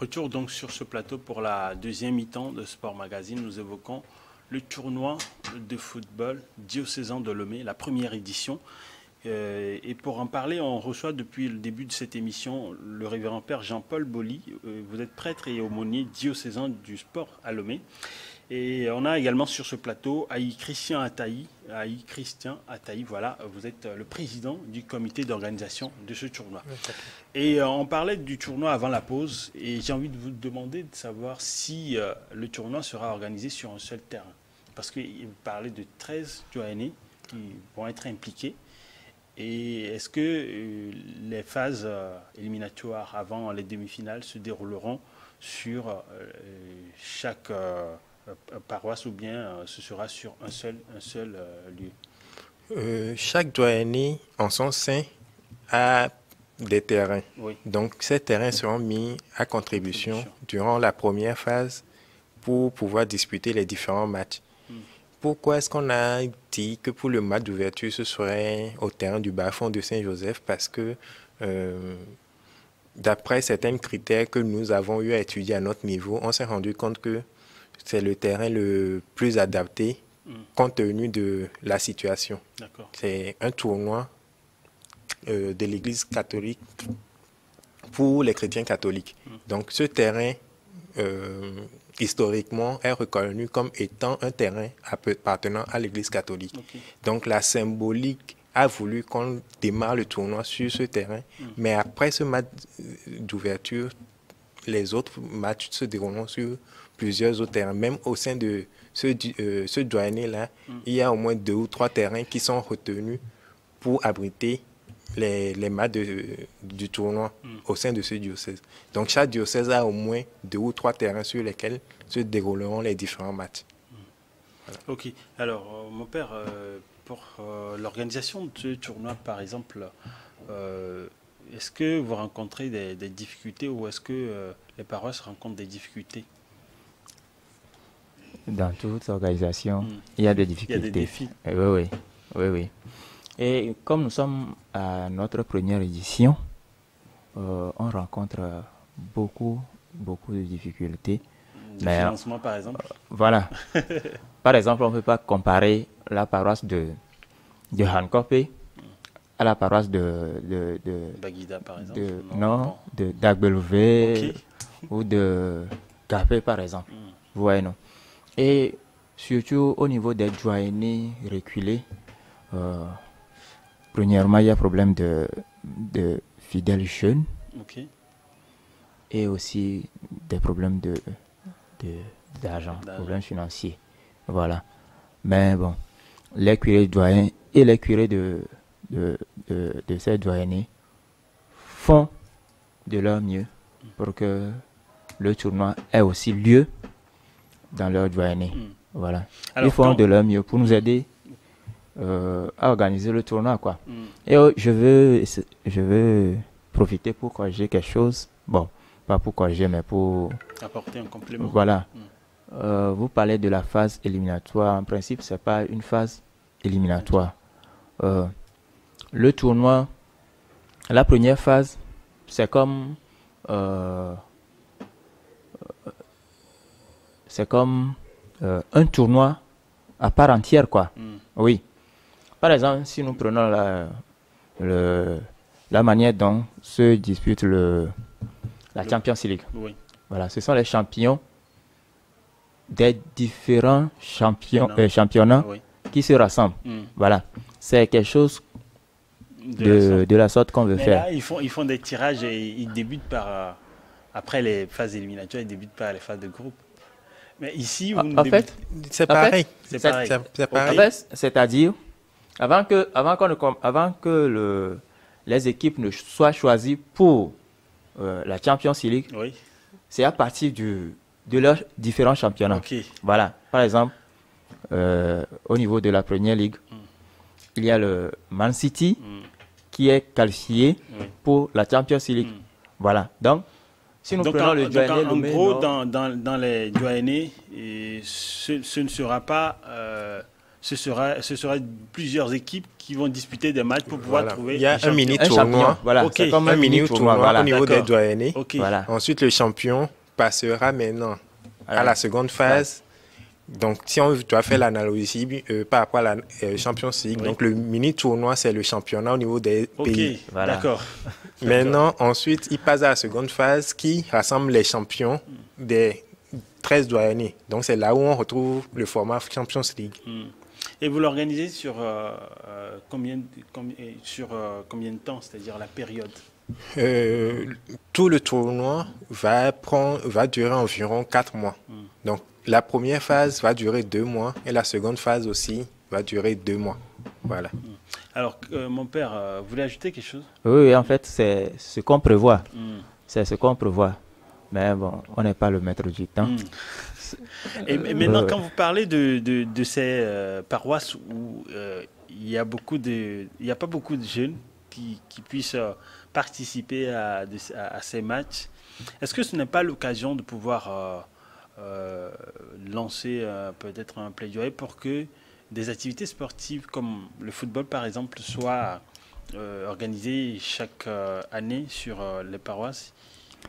Retour donc sur ce plateau pour la deuxième mi-temps de Sport Magazine. Nous évoquons le tournoi de football diocésain de Lomé, la première édition. Et pour en parler, on reçoit depuis le début de cette émission le révérend Père Jean-Paul Boly. Vous êtes prêtre et aumônier diocésain du sport à Lomé. Et on a également sur ce plateau Christian Ataï. Christian Ataï, voilà, vous êtes le président du comité d'organisation de ce tournoi. Et on parlait du tournoi avant la pause et j'ai envie de vous demander de savoir si le tournoi sera organisé sur un seul terrain. Parce qu'il parlait de 13 doyennés qui vont être impliqués. Et est-ce que les phases éliminatoires avant les demi-finales se dérouleront sur chaque paroisse ou bien ce sera sur un seul lieu? Chaque doyenné en son sein a des terrains. Oui. Donc ces terrains seront mis à contribution durant la première phase pour pouvoir disputer les différents matchs. Pourquoi est-ce qu'on a dit que pour le match d'ouverture, ce serait au terrain du bas-fond de Saint-Joseph? Parce que d'après certains critères que nous avons eu à étudier à notre niveau, on s'est rendu compte que c'est le terrain le plus adapté compte tenu de la situation. C'est un tournoi de l'Église catholique pour les chrétiens catholiques. Donc ce terrain, historiquement, est reconnu comme étant un terrain appartenant à l'Église catholique. Donc la symbolique a voulu qu'on démarre le tournoi sur ce terrain, mais après ce match d'ouverture, les autres matchs se dérouleront sur plusieurs autres terrains. Même au sein de ce doyenné-là, il y a au moins 2 ou 3 terrains qui sont retenus pour abriter les matchs du tournoi au sein de ce diocèse. Donc chaque diocèse a au moins 2 ou 3 terrains sur lesquels se dérouleront les différents matchs. Voilà. Ok. Alors, mon père, pour l'organisation de ce tournoi, par exemple, est-ce que vous rencontrez des difficultés ou est-ce que les paroisses rencontrent des difficultés? Dans toute organisation, il y a des difficultés. Il y a des défis. Oui. Et comme nous sommes à notre première édition, on rencontre beaucoup de difficultés. Du financement, par exemple. Voilà. Par exemple, on ne peut pas comparer la paroisse de Hankopé à la paroisse de Baguida, par exemple. De Dagbelouvé ou de Gapé, par exemple. Vous voyez, non? Et surtout au niveau des doyennés reculés, premièrement, il y a problème de fidèles jeunes et aussi des problèmes d'argent, problèmes financiers. Voilà. Mais bon, les curés doyens et les curés de ces doyennés font de leur mieux pour que le tournoi ait aussi lieu dans leur doyenné. Voilà. Alors, ils font de leur mieux pour nous aider à organiser le tournoi, quoi. Et je veux profiter pour corriger quelque chose. Bon, pas pour corriger, mais pour apporter un complément. Voilà. Vous parlez de la phase éliminatoire. En principe, c'est pas une phase éliminatoire. Le tournoi, la première phase, c'est comme un tournoi à part entière, quoi. Oui. Par exemple, si nous prenons la manière dont se dispute la Champions League. Voilà, ce sont les champions des différents championnats qui se rassemblent. Voilà. C'est quelque chose de la sorte qu'on veut faire. Là, ils font des tirages et ils débutent par... après les phases éliminatoires, ils débutent par les phases de groupe. Mais ici, en fait, c'est pareil. C'est pareil. En fait, c'est-à-dire, avant que les équipes ne soient choisies pour la Champions League, c'est à partir de leurs différents championnats. Voilà. Par exemple, au niveau de la Première Ligue, il y a le Man City qui est qualifié pour la Champions League. Voilà. Donc, si nous prenons le doyenné Lomé, en gros, dans les doyennés, ce ne sera pas ce sera plusieurs équipes qui vont disputer des matchs pour pouvoir trouver Il y a un mini champion. tournoi. Voilà, c'est comme Un mini tournoi voilà. au niveau des doyennés. Ok. Voilà. Ensuite, le champion passera maintenant à la seconde phase. Donc, si on doit faire l'analogie par rapport à la Champions League, donc le mini-tournoi, c'est le championnat au niveau des pays. Voilà. D'accord. Maintenant, ensuite, il passe à la seconde phase qui rassemble les champions des 13 doyennés. Donc, c'est là où on retrouve le format Champions League. Et vous l'organisez sur combien de temps, c'est-à-dire la période? Tout le tournoi va durer environ 4 mois. Donc, la première phase va durer 2 mois et la seconde phase aussi va durer 2 mois. Voilà. Alors, mon père, vous voulez ajouter quelque chose? Oui, en fait, c'est ce qu'on prévoit. C'est ce qu'on prévoit. Mais bon, on n'est pas le maître du temps. Et maintenant, quand vous parlez de ces paroisses où il n'y a pas beaucoup de jeunes qui puissent participer à ces matchs, est-ce que ce n'est pas l'occasion de pouvoir lancer peut-être un plaidoyer pour que des activités sportives comme le football par exemple soient organisées chaque année sur les paroisses,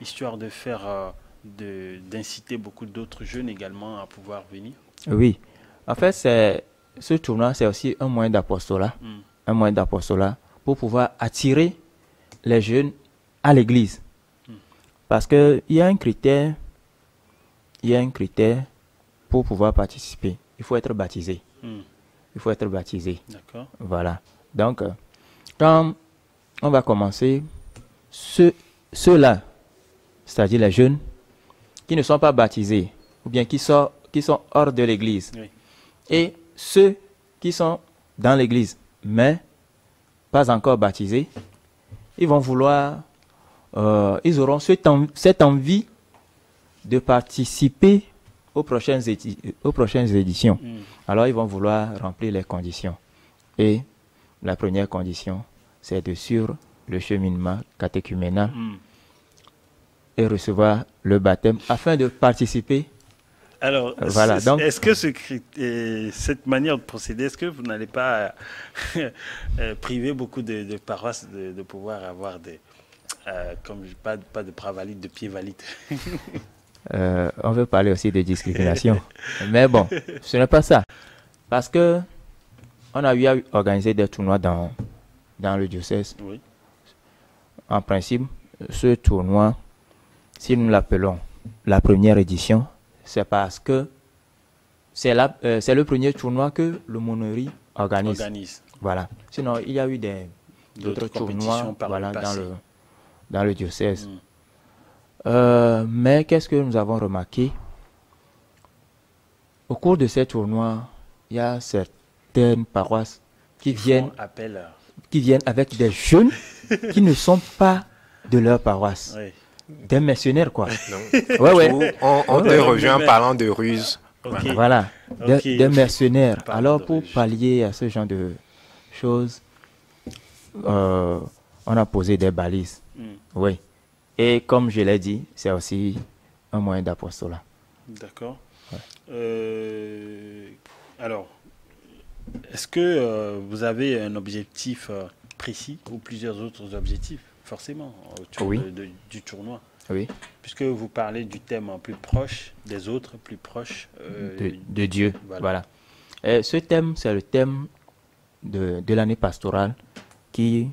histoire de faire d'inciter beaucoup d'autres jeunes également à pouvoir venir? Oui, en fait, ce tournoi, c'est aussi un moyen d'apostolat, pour pouvoir attirer les jeunes à l'église. Parce qu'il y a un critère pour pouvoir participer. Il faut être baptisé. Il faut être baptisé. D'accord. Voilà. Donc, quand on va commencer, ceux-là, c'est-à-dire les jeunes qui ne sont pas baptisés, ou bien qui sont hors de l'église, et ceux qui sont dans l'église, mais pas encore baptisés, ils vont vouloir, ils auront cette envie de participer aux prochaines éditions. Alors, ils vont vouloir remplir les conditions. Et la première condition, c'est de suivre le cheminement catéchuménal et recevoir le baptême afin de participer. Alors, voilà, donc, est-ce que cette manière de procéder, est-ce que vous n'allez pas priver beaucoup de paroisses de pouvoir avoir pas de bras valides, de pieds valides? On veut parler aussi de discrimination. Mais bon, ce n'est pas ça. Parce que on a eu à organiser des tournois dans le diocèse. Oui. En principe, ce tournoi, si nous l'appelons la première édition, c'est parce que c'est le premier tournoi que l'aumônerie organise. Voilà. Sinon, il y a eu d'autres tournois dans le diocèse. Mais qu'est-ce que nous avons remarqué? Au cours de ces tournois, il y a certaines paroisses qui viennent avec des jeunes qui ne sont pas de leur paroisse. Oui. Des mercenaires, quoi. On te revient en parlant de ruse. Okay. Voilà, des mercenaires. Alors, pour pallier à ce genre de choses, on a posé des balises. Oui. Et comme je l'ai dit, c'est aussi un moyen d'apostolat. D'accord. Ouais. Alors, est-ce que vous avez un objectif précis ou plusieurs autres objectifs, forcément, autour du tournoi? Oui. Puisque vous parlez du thème plus proche des autres, plus proche de Dieu. Voilà. Et ce thème, c'est le thème de l'année pastorale qui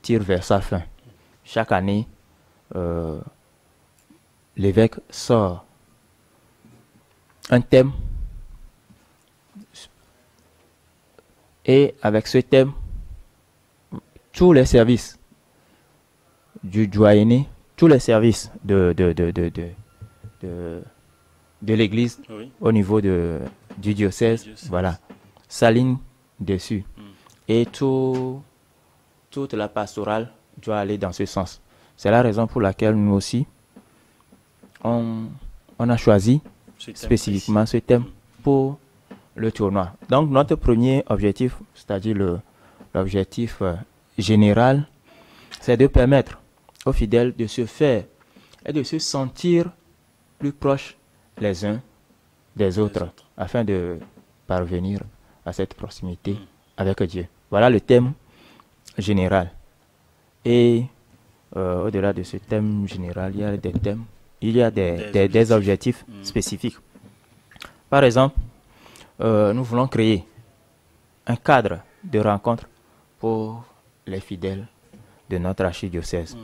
tire vers sa fin. Chaque année, l'évêque sort un thème et avec ce thème, tous les services du doyenné, tous les services de l'église au niveau du diocèse, voilà, s'alignent dessus. Et toute la pastorale doit aller dans ce sens. C'est la raison pour laquelle nous aussi, on a choisi spécifiquement ce thème pour le tournoi. Donc notre premier objectif, c'est-à-dire l'objectif général, c'est de permettre aux fidèles de se faire et de se sentir plus proches les uns des autres afin de parvenir à cette proximité avec Dieu. Voilà le thème général. Et au-delà de ce thème général, il y a des thèmes, il y a des objectifs spécifiques. Par exemple, nous voulons créer un cadre de rencontre pour les fidèles de notre archidiocèse.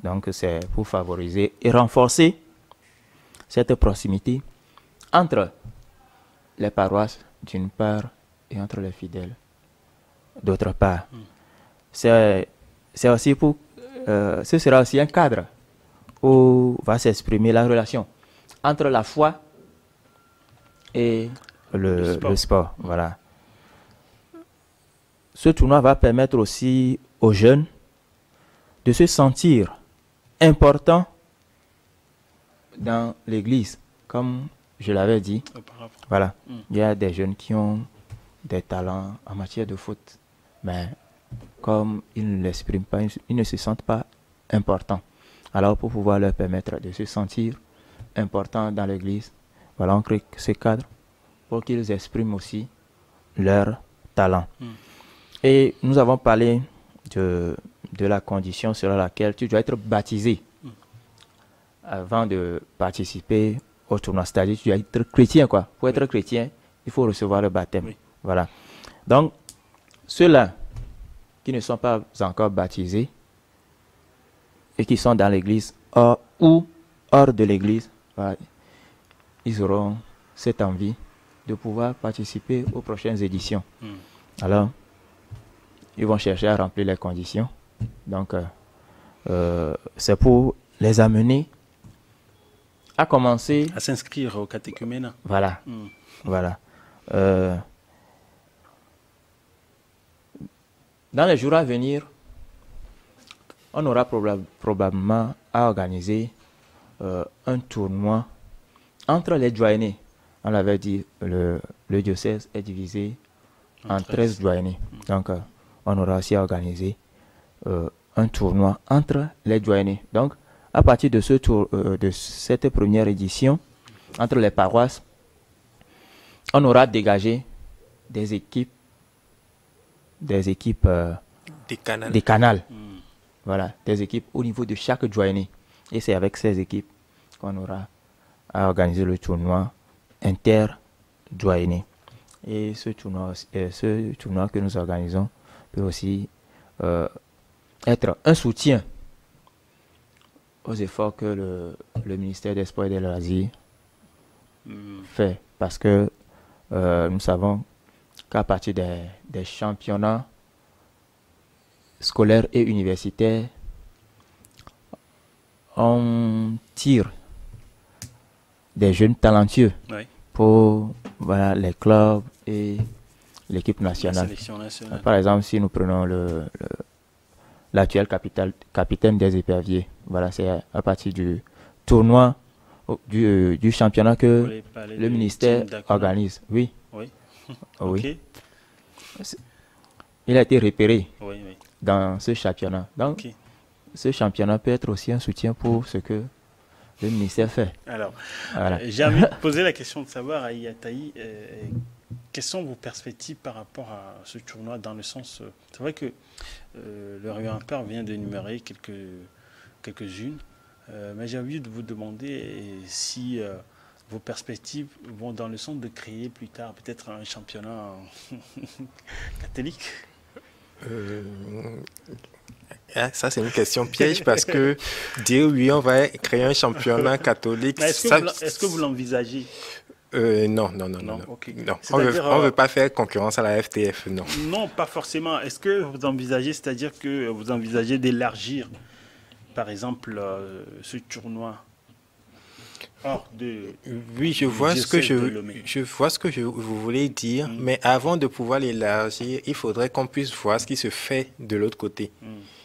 Donc, c'est pour favoriser et renforcer cette proximité entre les paroisses d'une part et entre les fidèles d'autre part. C'est aussi pour ce sera aussi un cadre où va s'exprimer la relation entre la foi et le sport. Voilà. Ce tournoi va permettre aussi aux jeunes de se sentir importants dans l'église, comme je l'avais dit. Voilà. Il y a des jeunes qui ont des talents en matière de foot, mais comme ils ne l'expriment pas, ils ne se sentent pas importants. Alors, pour pouvoir leur permettre de se sentir importants dans l'église, voilà, on crée ce cadre pour qu'ils expriment aussi leur talent. Et nous avons parlé de la condition selon laquelle tu dois être baptisé avant de participer au tournoi. C'est-à-dire tu dois être chrétien, quoi. Pour être chrétien, il faut recevoir le baptême. Voilà. Donc, ceux-là qui ne sont pas encore baptisés et qui sont dans l'église ou hors de l'église, voilà, ils auront cette envie de pouvoir participer aux prochaines éditions. Alors, ils vont chercher à remplir les conditions. Donc, c'est pour les amener à commencer... à s'inscrire au catéchuménat. Voilà. Voilà. Dans les jours à venir, on aura probablement à organiser un tournoi entre les doyennés. On l'avait dit, le diocèse est divisé en 13 doyennés. Donc, on aura aussi à organiser un tournoi entre les doyennés. Donc, à partir de cette première édition, entre les paroisses, on aura dégagé des équipes des canals. Voilà, des équipes au niveau de chaque doyenné. Et c'est avec ces équipes qu'on aura à organiser le tournoi inter-doyenné. Et ce tournoi que nous organisons peut aussi être un soutien aux efforts que le ministère des Sports et des Loisirs fait. Parce que nous savons qu'à partir des championnats scolaires et universitaires, on tire des jeunes talentueux pour les clubs et l'équipe nationale. Par exemple, si nous prenons l'actuel capitaine des éperviers, voilà, c'est à partir du tournoi du championnat que le ministère organise. Oui. Oui. Il a été repéré dans ce championnat. Donc, ce championnat peut être aussi un soutien pour ce que le ministère fait. Alors, voilà. J'ai envie de poser la question de savoir à Yataï, quelles sont vos perspectives par rapport à ce tournoi dans le sens... c'est vrai que le révérend père vient d'énumérer quelques-unes, mais j'ai envie de vous demander si vos perspectives vont dans le sens de créer plus tard peut-être un championnat catholique. Ça, c'est une question piège parce que dire oui, on va créer un championnat catholique. Est-ce que vous l'envisagez? Non. Okay. Non. On ne veut pas faire concurrence à la FTF, non. Non, pas forcément. Est-ce que vous envisagez, c'est-à-dire que vous envisagez d'élargir, par exemple, ce tournoi hors de... Oui, je vois ce que vous voulez dire, mais avant de pouvoir l'élargir, il faudrait qu'on puisse voir ce qui se fait de l'autre côté.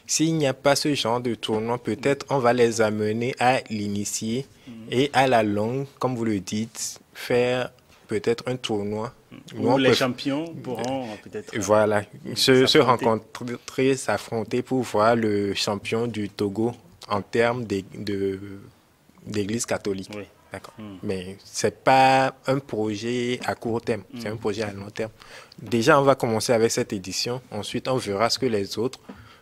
S'il n'y a pas ce genre de tournoi, peut-être on va les amener à l'initier et à la longue, comme vous le dites, faire peut-être un tournoi. Où les champions pourront peut-être... Voilà, se rencontrer, s'affronter pour voir le champion du Togo en termes d'église catholique. D'accord. Mais ce n'est pas un projet à court terme, c'est un projet à long terme. Déjà, on va commencer avec cette édition. Ensuite, on verra ce que les autres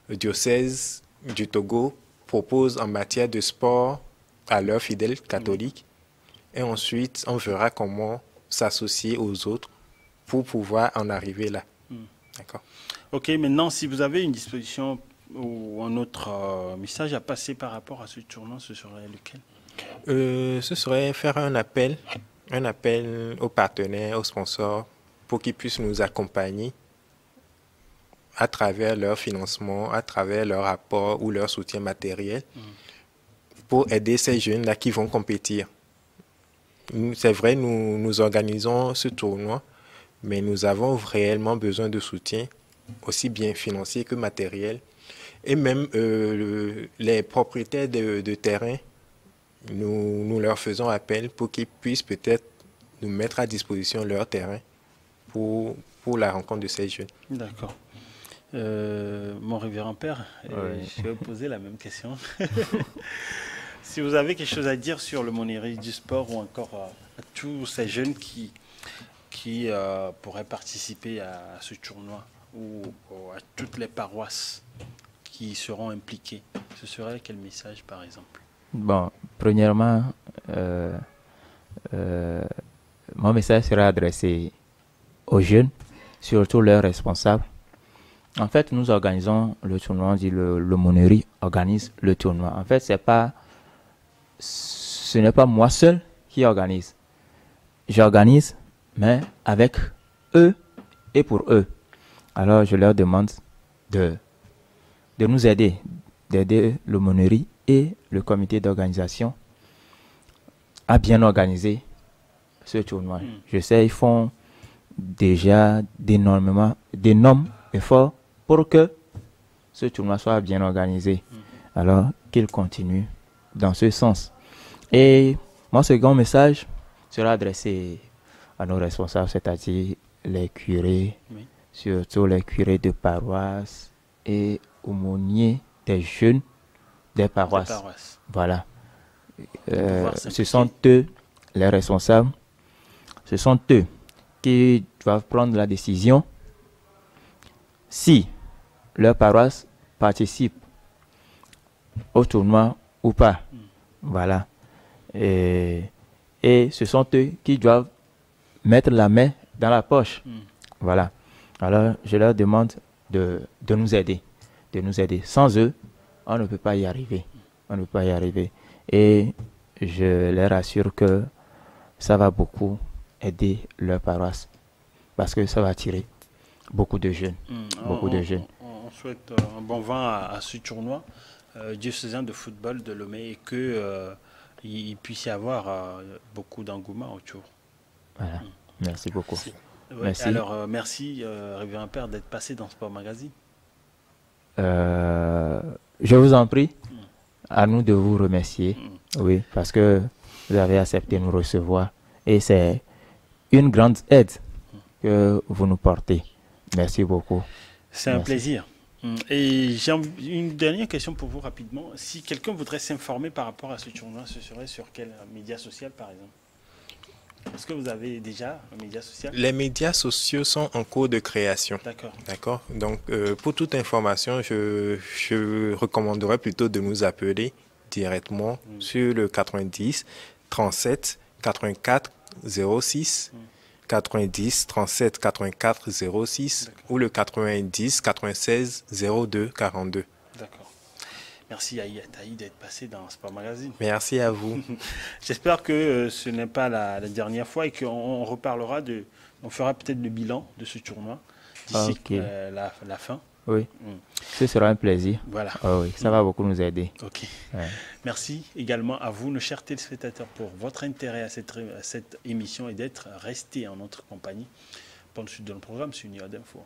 diocèses du Togo proposent en matière de sport à leurs fidèles catholiques. Et ensuite, on verra comment s'associer aux autres pour pouvoir en arriver là. D'accord. Ok, maintenant, si vous avez une disposition ou un autre message à passer par rapport à ce tournoi, ce serait lequel? Ce serait faire un appel aux partenaires, aux sponsors, pour qu'ils puissent nous accompagner à travers leur financement, à travers leur apport ou leur soutien matériel, pour aider ces jeunes-là qui vont compétir. C'est vrai, nous organisons ce tournoi, mais nous avons réellement besoin de soutien, aussi bien financier que matériel. Et même les propriétaires de terrain, nous leur faisons appel pour qu'ils puissent peut-être nous mettre à disposition leur terrain pour la rencontre de ces jeunes. D'accord. Mon révérend père, je vais vous poser la même question. Si vous avez quelque chose à dire sur le Monnerie du sport ou encore à tous ces jeunes qui pourraient participer à ce tournoi ou à toutes les paroisses qui seront impliquées, ce serait quel message par exemple? Bon, premièrement, mon message sera adressé aux jeunes, surtout leurs responsables. En fait, nous organisons le tournoi, on dit le Monnerie organise le tournoi. En fait, ce n'est pas moi seul qui organise. J'organise, mais avec eux et pour eux. Alors, je leur demande de nous aider, d'aider le Monnerie et le comité d'organisation à bien organiser ce tournoi. Je sais, ils font déjà d'énormes efforts pour que ce tournoi soit bien organisé. Alors qu'ils continuent dans ce sens. Et mon second message sera adressé à nos responsables, c'est-à-dire les curés, surtout les curés de paroisse et aumôniers des jeunes des paroisses. Voilà. Ce sont eux les responsables. Ce sont eux qui doivent prendre la décision si leur paroisse participe au tournoi ou pas. Voilà. Et ce sont eux qui doivent mettre la main dans la poche. Voilà. Alors, je leur demande de nous aider. De nous aider. Sans eux, on ne peut pas y arriver. On ne peut pas y arriver. Et je leur assure que ça va beaucoup aider leur paroisse. Parce que ça va attirer beaucoup de jeunes. Beaucoup de jeunes. On souhaite un bon vent à ce tournoi diocésain de football de Lomé et qu'il puisse y avoir beaucoup d'engouement autour. Voilà. Merci beaucoup. Merci. Alors, merci, Révérend Père, d'être passé dans Sport Magazine. Je vous en prie, à nous de vous remercier. Oui, parce que vous avez accepté de nous recevoir. Et c'est une grande aide que vous nous portez. Merci beaucoup. C'est un plaisir. Et j'ai une dernière question pour vous rapidement. Si quelqu'un voudrait s'informer par rapport à ce tournoi, ce serait sur quel média social par exemple? Est-ce que vous avez déjà un média social? Les médias sociaux sont en cours de création. D'accord. D'accord. Donc, pour toute information, je recommanderais plutôt de nous appeler directement sur le 90 37 84 06, 90 37 84 06 ou le 90 96 02 42. D'accord. Merci Taï d'être passé dans Sport Magazine. Merci à vous. J'espère que ce n'est pas la dernière fois et qu'on reparlera on fera peut-être le bilan de ce tournoi d'ici la fin. Oui, ce sera un plaisir. Voilà. Oh oui, ça va beaucoup nous aider. Ok. Ouais. Merci également à vous, nos chers téléspectateurs, pour votre intérêt à cette émission et d'être restés en notre compagnie. Pour le suite de notre programme, c'est une heure d'info.